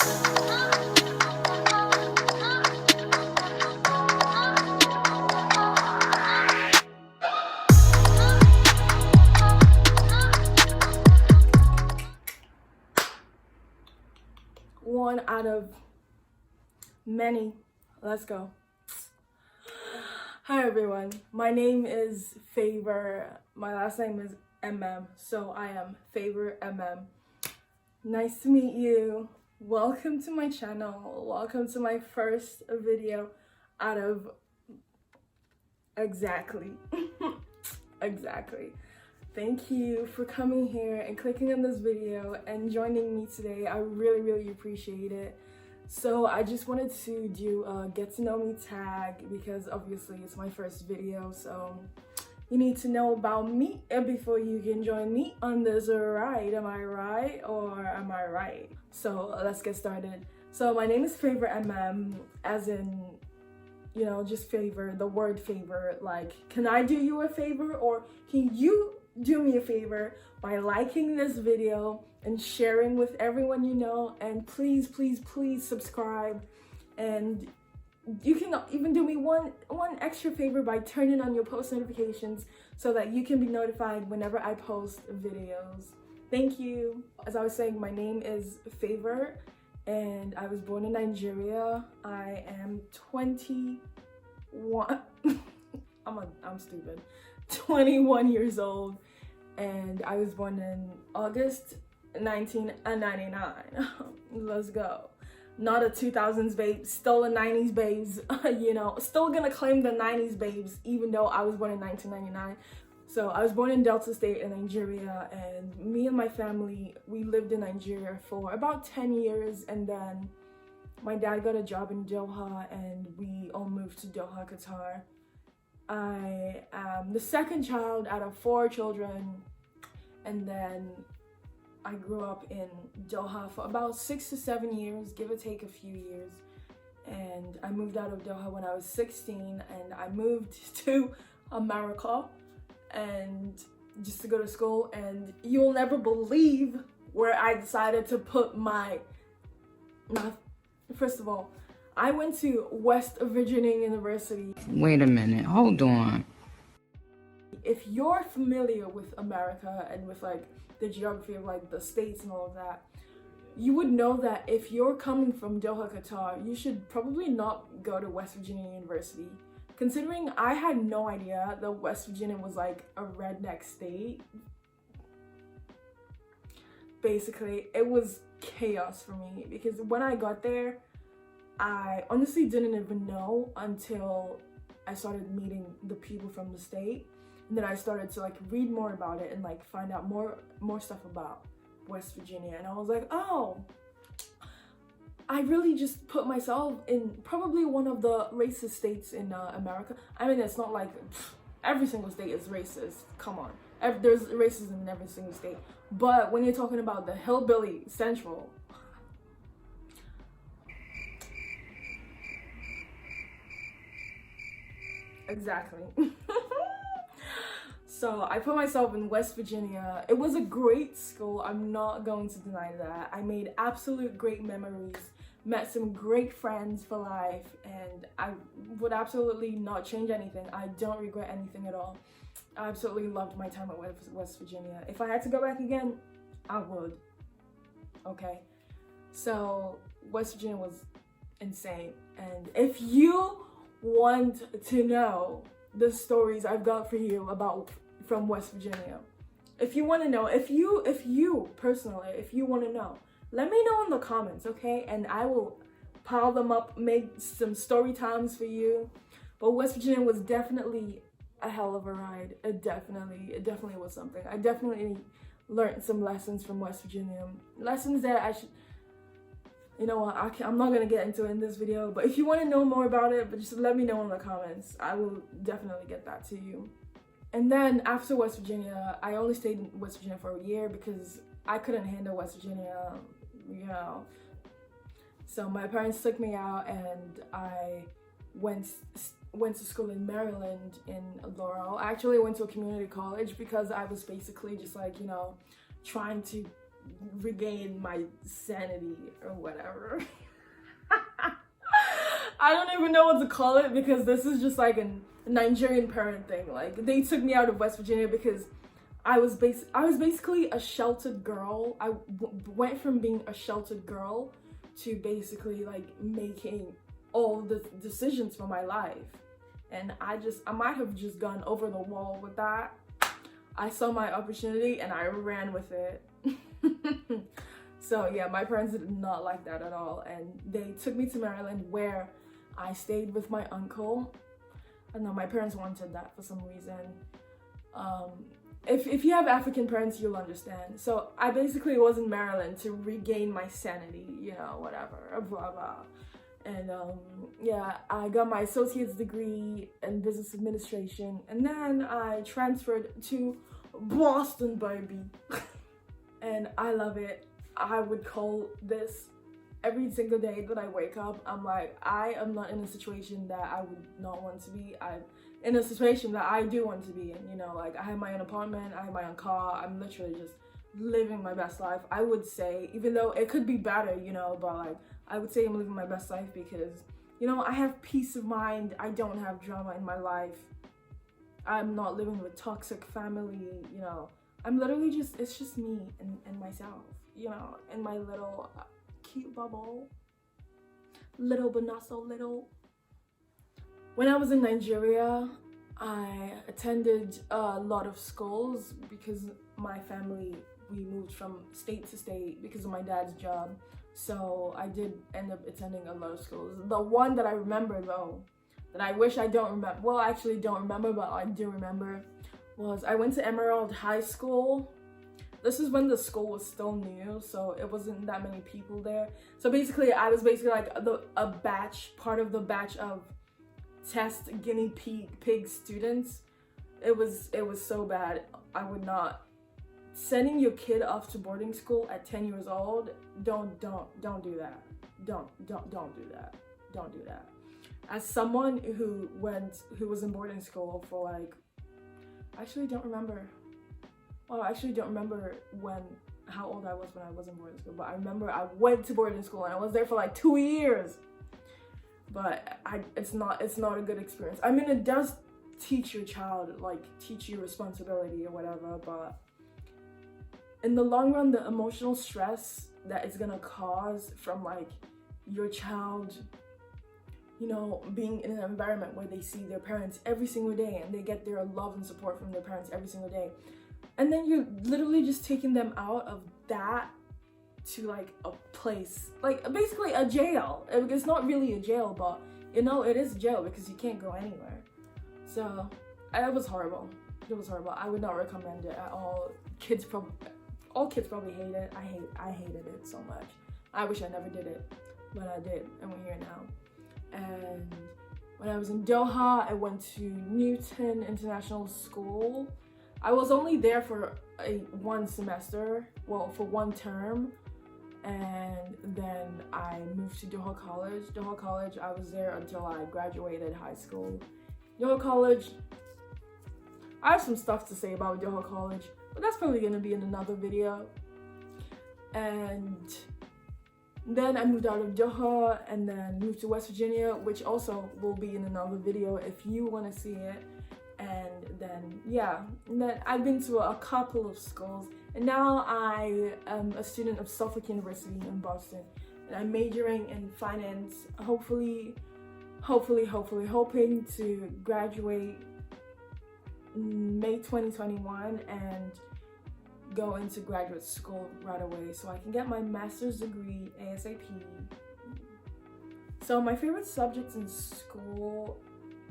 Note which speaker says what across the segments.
Speaker 1: One out of many. Let's go. Hi everyone, my name is Favor. My last name is so I am Favor Nice to meet you. Welcome to my channel. Welcome to my first video out of exactly. Thank you for coming here and clicking on this video and joining me today. I really appreciate it. So I just wanted to do a get to know me tag because obviously it's my first video, so you need to know about me before you can join me on this ride. Am I right or am I right? So let's get started. So my name is Favor as in, you know, just favor, the word favor. Like, can I do you a favor, or can you do me a favor by liking this video and sharing with everyone you know? And please subscribe, and you can even do me one extra favor by turning on your post notifications so that you can be notified whenever I post videos. Thank you. As I was saying, my name is Favor and I was born in Nigeria. I am 21 I'm stupid, 21 years old, and I was born in August 1999. Let's go. Not a 2000s babe, still a 90s babes. You know, still gonna claim the 90s babes even though I was born in 1999. So I was born in Delta State in Nigeria, and me and my family, we lived in Nigeria for about 10 years, and then my dad got a job in Doha and we all moved to Doha, Qatar. I am the second child out of 4 children, and then I grew up in Doha for about 6 to 7 years, give or take a few years. And I moved out of Doha when I was 16, and I moved to America and just to go to school. And you'll never believe where I decided to put my first of all, I went to West Virginia University.
Speaker 2: Wait a minute, hold on.
Speaker 1: If you're familiar with America and with like the geography of like the states and all of that, you would know that if you're coming from Doha, Qatar, you should probably not go to West Virginia University. Considering I had no idea that West Virginia was like a redneck state. Basically, it was chaos for me because when I got there, I honestly didn't even know until I started meeting the people from the state. And then I started to like read more about it and like find out more stuff about West Virginia. And I was like, oh, I really just put myself in probably one of the racist states in America. I mean, it's not like every single state is racist. Come on. There's racism in every single state. But when you're talking about the hillbilly central, exactly. So I put myself in West Virginia. It was a great school, I'm not going to deny that. I made absolute great memories, met some great friends for life, and I would absolutely not change anything. I don't regret anything at all. I absolutely loved my time at West Virginia. If I had to go back again, I would. Okay, so West Virginia was insane. And if you want to know the stories I've got for you about from West Virginia, if you want to know, if you personally, if you want to know, let me know in the comments, okay? And I will pile them up, make some story times for you. But West Virginia was definitely a hell of a ride. It definitely was something. I definitely learned some lessons from West Virginia, lessons that I should, you know what, I'm not gonna get into it in this video, but if you want to know more about it, but just let me know in the comments. I will definitely get that to you. And then after West Virginia, I only stayed in West Virginia for a year because I couldn't handle West Virginia, you know. So my parents took me out and I went to school in Maryland in Laurel. I actually went to a community college because I was basically just like, you know, trying to regain my sanity or whatever. I don't even know what to call it, because this is just like a Nigerian parent thing. Like, they took me out of West Virginia because I was basically a sheltered girl. I went from being a sheltered girl to basically like making all the decisions for my life. And I might have just gone over the wall with that. I saw my opportunity and I ran with it. So yeah, my parents did not like that at all. And they took me to Maryland, where I stayed with my uncle. I know my parents wanted that for some reason. If you have African parents, you'll understand. So I basically was in Maryland to regain my sanity, you know, whatever, blah, blah. And yeah, I got my associate's degree in business administration. And then I transferred to Boston, baby. And I love it. I would call this every single day that I wake up. I'm like, I am not in a situation that I would not want to be. I'm in a situation that I do want to be in, you know, like I have my own apartment, I have my own car. I'm literally just living my best life, I would say, even though it could be better, you know, but like I would say I'm living my best life because, you know, I have peace of mind. I don't have drama in my life. I'm not living with toxic family, you know. I'm literally just, it's just me and myself, you know, in my little cute bubble. Little but not so little. When I was in Nigeria, I attended a lot of schools because my family, we moved from state to state because of my dad's job. So I did end up attending a lot of schools. The one that I remember though, that I wish I don't remember, well I actually don't remember, but I do remember, was I went to Emerald High School. This is when the school was still new, so it wasn't that many people there. So basically, I was basically like part of the batch of test guinea pig students. It was so bad. I would not. Sending your kid off to boarding school at 10 years old, don't do that. Don't do that. Don't do that. As someone who was in boarding school for like, I actually don't remember. Well, I actually don't remember how old I was when I was in boarding school, but I remember I went to boarding school and I was there for like 2 years. But it's not a good experience. I mean, it does teach your child, like teach you responsibility or whatever, but in the long run, the emotional stress that it's gonna cause from like your child, you know, being in an environment where they see their parents every single day and they get their love and support from their parents every single day. And then you're literally just taking them out of that to like a place, like basically a jail. It's not really a jail, but you know, it is jail because you can't go anywhere. So it was horrible. It was horrible. I would not recommend it at all. All kids probably hate it. I hated it so much. I wish I never did it, but I did, and we're here now. And when I was in Doha, I went to Newton International School. I was only there for one semester, well, for one term, and then I moved to Doha College. Doha College, I was there until I graduated high school. Doha College, I have some stuff to say about Doha College, but that's probably gonna be in another video. And then I moved out of Doha and then moved to West Virginia, which also will be in another video if you want to see it. And then yeah, and then I've been to a couple of schools, and now I am a student of Suffolk University in Boston, and I'm majoring in finance, hoping to graduate May 2021 and go into graduate school right away so I can get my master's degree ASAP. So my favorite subjects in school,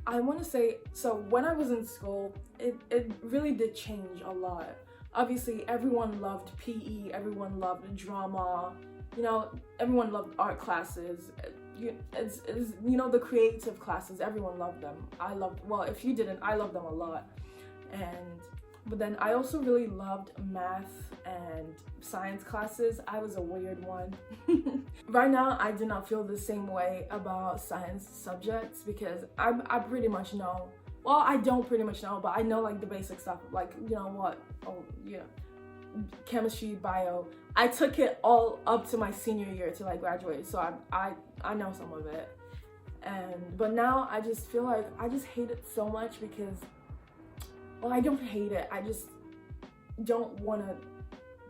Speaker 1: I want to say, so when I was in school, it really did change a lot. Obviously, everyone loved PE, everyone loved drama, you know, everyone loved art classes. It's you know, the creative classes, everyone loved them. Well, if you didn't, I loved them a lot. But then I also really loved math and science classes. I was a weird one. Right now, I do not feel the same way about science subjects because I pretty much know. Well, I don't pretty much know, but I know like the basic stuff. Like, you know what? Oh, yeah. chemistry, bio. I took it all up to my senior year till I graduated, so I know some of it. But now I just feel like I just hate it so much because, well, I don't hate it. I just don't want to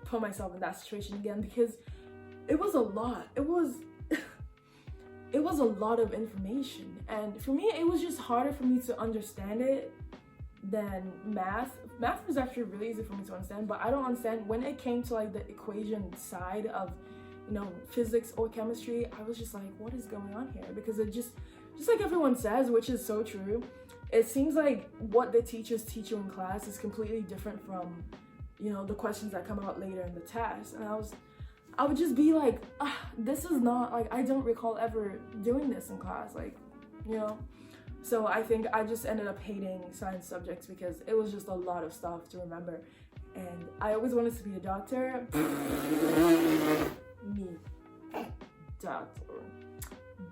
Speaker 1: put myself in that situation again because it was a lot. It was a lot of information, and for me it was just harder for me to understand it than math. Math was actually really easy for me to understand, but I don't understand when it came to like the equation side of, you know, physics or chemistry. I was just like, what is going on here? Because it just like everyone says, which is so true, it seems like what the teachers teach you in class is completely different from, you know, the questions that come out later in the test. And I would just be like, this is not, like, I don't recall ever doing this in class, like, you know. So I think I just ended up hating science subjects because it was just a lot of stuff to remember. And I always wanted to be a doctor. Me, doctor.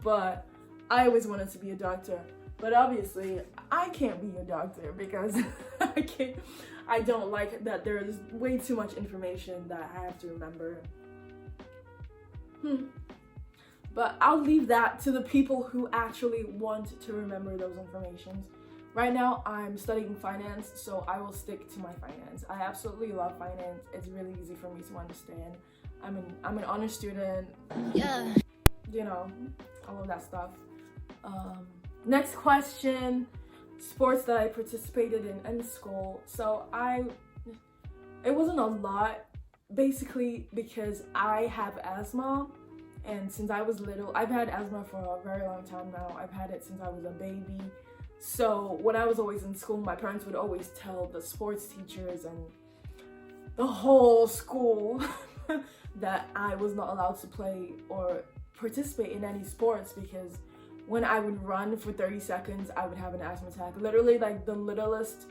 Speaker 1: But I always wanted to be a doctor. But obviously, I can't be a doctor because I don't like that there's way too much information that I have to remember. But I'll leave that to the people who actually want to remember those informations. Right now, I'm studying finance, so I will stick to my finance. I absolutely love finance. It's really easy for me to understand. I'm an honor student. Yeah. You know, all of that stuff. Next question. Sports that I participated in school. So it wasn't a lot, basically because I have asthma. And since I was little, I've had asthma for a very long time now. I've had it since I was a baby. So when I was always in school, my parents would always tell the sports teachers and the whole school that I was not allowed to play or participate in any sports because when I would run for 30 seconds, I would have an asthma attack. Literally, like the littlest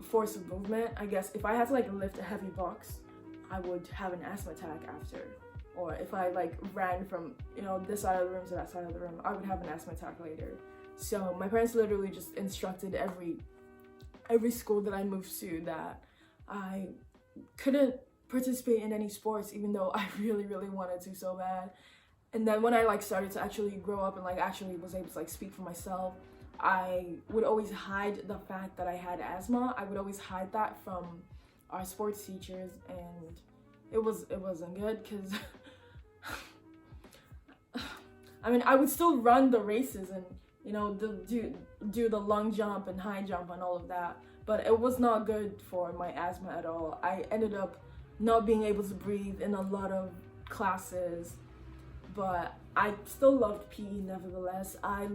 Speaker 1: force of movement, I guess. If I had to like lift a heavy box, I would have an asthma attack after. Or if I like ran from, you know, this side of the room to that side of the room, I would have an asthma attack later. So my parents literally just instructed every school that I moved to that I couldn't participate in any sports, even though I really, really wanted to so bad. And then when I like started to actually grow up and like actually was able to like speak for myself, I would always hide the fact that I had asthma. I would always hide that from our sports teachers, and it wasn't good because I mean, I would still run the races and, you know, do the long jump and high jump and all of that, but it was not good for my asthma at all. I ended up not being able to breathe in a lot of classes, but I still loved PE nevertheless. I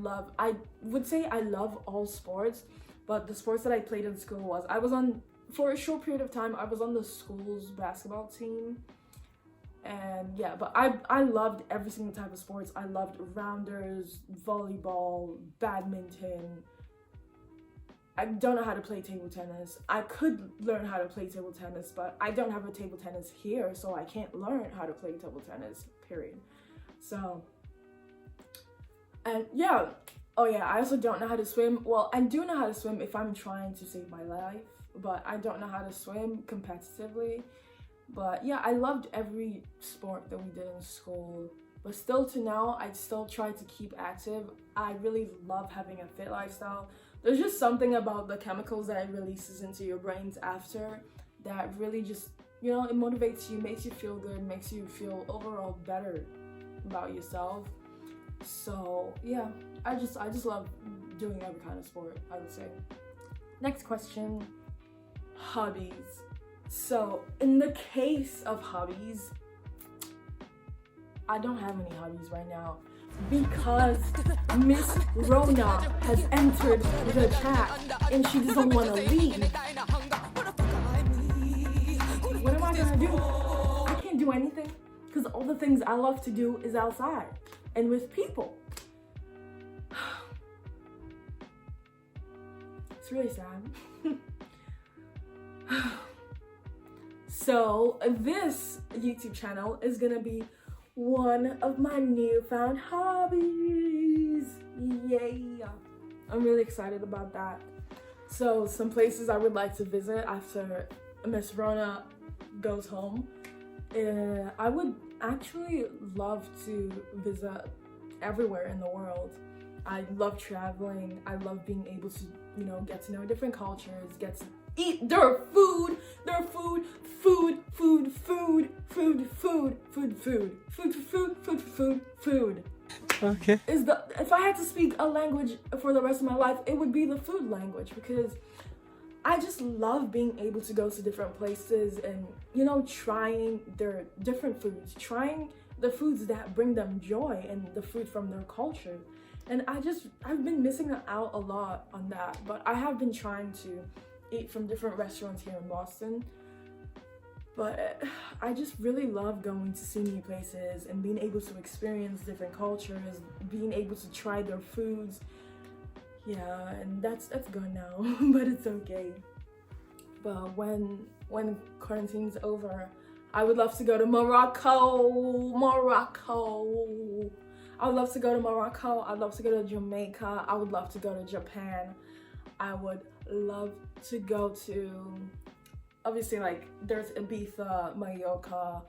Speaker 1: would say I love all sports, but the sports that I played in school for a short period of time, I was on the school's basketball team. And yeah, but I loved every single type of sports. I loved rounders, volleyball, badminton. I don't know how to play table tennis. I could learn how to play table tennis, but I don't have a table tennis here, so I can't learn how to play table tennis, period. So, and yeah. Oh yeah, I also don't know how to swim. Well, I do know how to swim if I'm trying to save my life, but I don't know how to swim competitively. But yeah, I loved every sport that we did in school. But still to now, I still try to keep active. I really love having a fit lifestyle. There's just something about the chemicals that it releases into your brains after that really just, you know, it motivates you, makes you feel good, makes you feel overall better about yourself. So yeah, I just love doing every kind of sport, I would say. Next question, hobbies. So in the case of hobbies, I don't have any hobbies right now because Miss Rona has entered the chat and she doesn't want to leave. What am I gonna do? I can't do anything because all the things I love to do is outside and with people. It's really sad. So this YouTube channel is gonna be one of my newfound hobbies. Yay! I'm really excited about that. So some places I would like to visit after Miss Rona goes home, I would actually love to visit everywhere in the world. I love traveling. I love being able to, get to know different cultures, get to eat their food, food.
Speaker 3: Okay.
Speaker 1: If I had to speak a language for the rest of my life, it would be the food language, because I just love being able to go to different places and, trying their different foods, trying the foods that bring them joy and the food from their culture. And I've been missing out a lot on that, but I have been trying to eat from different restaurants here in Boston. But I just really love going to see new places and being able to experience different cultures, being able to try their foods. Yeah, and that's gone now, but it's okay. But when quarantine's over, I would love to go to Morocco. I would love to go to Morocco. I'd love to go to Jamaica. I would love to go to Japan. I would love to go to, obviously, like, there's Ibiza, Mallorca,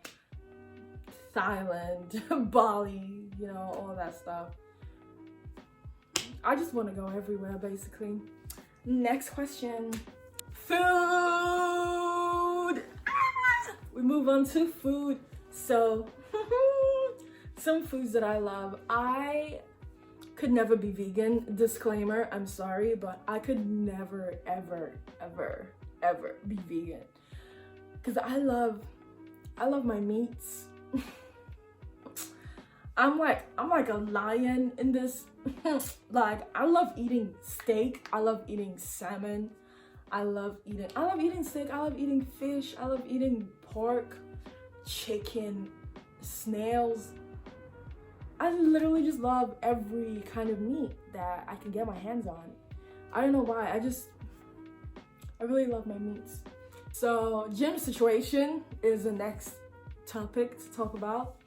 Speaker 1: Thailand, Bali, all that stuff. I just want to go everywhere, basically. Next question. Food! We move on to food. So, some foods that I love. I could never be vegan. Disclaimer, I'm sorry, but I could never, ever, ever, ever be vegan. Because I love my meats. I'm like a lion in this. Like, I love eating steak. I love eating salmon. I love eating steak. I love eating fish. I love eating pork, chicken, snails. I literally just love every kind of meat that I can get my hands on. I don't know why. I really love my meats. So, gym situation is the next topic to talk about.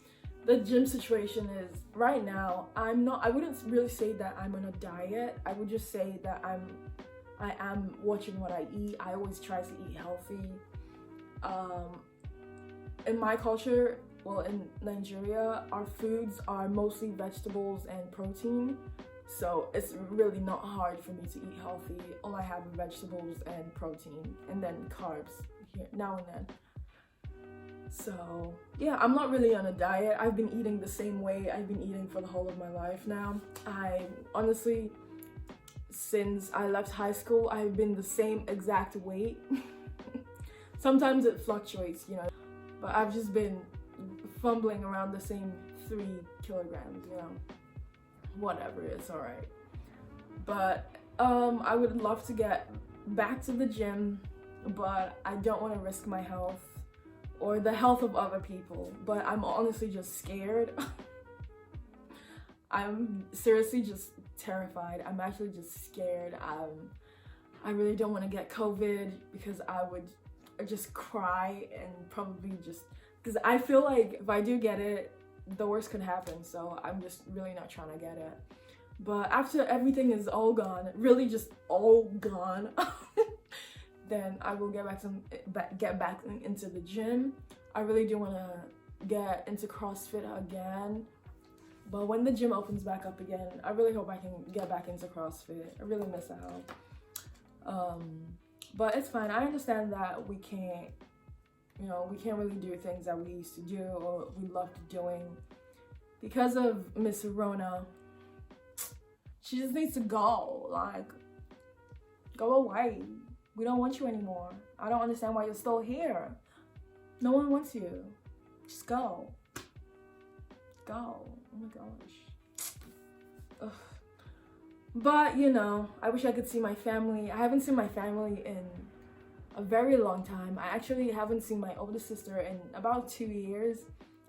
Speaker 1: The gym situation is, right now, I wouldn't really say that I'm on a diet. I would just say that I am watching what I eat. I always try to eat healthy. In my culture, well, in Nigeria, our foods are mostly vegetables and protein. So it's really not hard for me to eat healthy. All I have are vegetables and protein, and then carbs here now and then. So yeah, I'm not really on a diet. I've been eating the same way I've been eating for the whole of my life now. I honestly, since I left high school, I've been the same exact weight. Sometimes it fluctuates, but I've just been fumbling around the same 3 kilograms, whatever, it's all right. But I would love to get back to the gym, but I don't want to risk my health or the health of other people. But I'm honestly just scared. I'm seriously just terrified. I'm actually just scared. I really don't want to get COVID, because I would just cry and probably just, because I feel like if I do get it, the worst could happen. So I'm just really not trying to get it. But after everything is all gone, really just all gone, then I will get back into the gym. I really do want to get into CrossFit again. But when the gym opens back up again, I really hope I can get back into CrossFit. I really miss out. But it's fine. I understand that we can't really do things that we used to do or we loved doing because of Miss Rona. She just needs to go. Like, go away. We don't want you anymore. I don't understand why you're still here. No one wants you. Just go. Go. Oh my gosh. Ugh. But, I wish I could see my family. I haven't seen my family in a very long time. I actually haven't seen my oldest sister in about 2 years.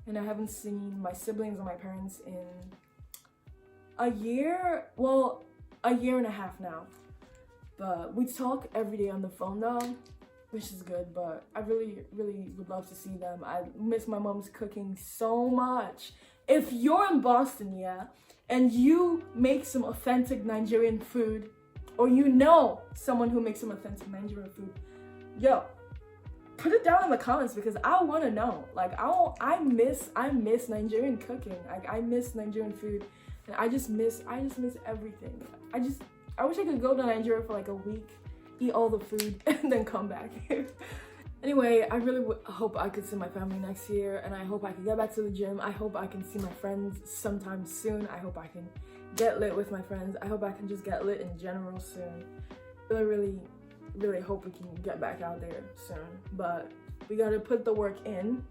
Speaker 1: And I haven't seen my siblings and my parents in a year. Well, a year and a half now. But we talk every day on the phone though, which is good. But I really, really would love to see them. I miss my mom's cooking so much. If you're in Boston, and you make some authentic Nigerian food, or someone who makes some authentic Nigerian food, yo, put it down in the comments because I want to know. Like, I miss Nigerian cooking. Like, I miss Nigerian food, and I just miss everything. I wish I could go to Nigeria for like a week, eat all the food, and then come back here. Anyway, I really hope I could see my family next year, and I hope I can get back to the gym. I hope I can see my friends sometime soon. I hope I can get lit with my friends. I hope I can just get lit in general soon. I really hope we can get back out there soon. But we gotta put the work in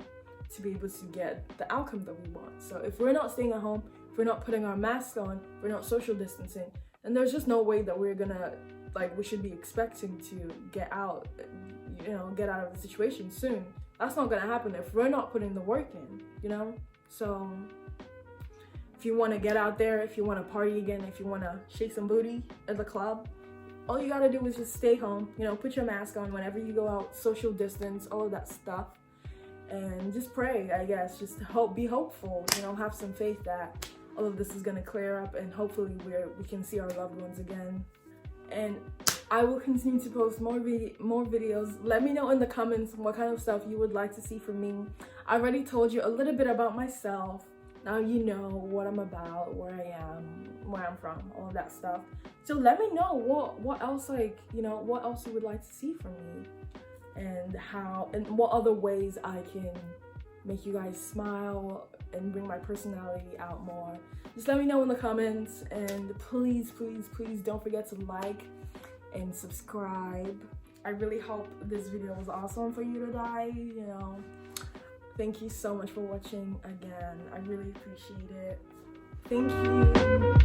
Speaker 1: to be able to get the outcome that we want. So if we're not staying at home, if we're not putting our masks on, if we're not social distancing, then there's just no way that we're gonna, like, we should be expecting to get out, you know, get out of the situation soon. That's not gonna happen if we're not putting the work in, you know? So if you wanna get out there, if you wanna party again, if you wanna shake some booty at the club, all you gotta do is just stay home, you know, put your mask on whenever you go out, social distance, all of that stuff. And just pray, I guess, just be hopeful, you know, have some faith that all of this is gonna clear up and hopefully we can see our loved ones again. And I will continue to post more videos. Let me know in the comments what kind of stuff you would like to see from me. I already told you a little bit about myself. Now you know what I'm about, where I am, where I'm from, all of that stuff. So let me know what else, like, you know, what else you would like to see from me, and what other ways I can make you guys smile and bring my personality out more. Just let me know in the comments, and please don't forget to like and subscribe. I really hope this video was awesome for you today, you know. Thank you so much for watching again. I really appreciate it. Thank you.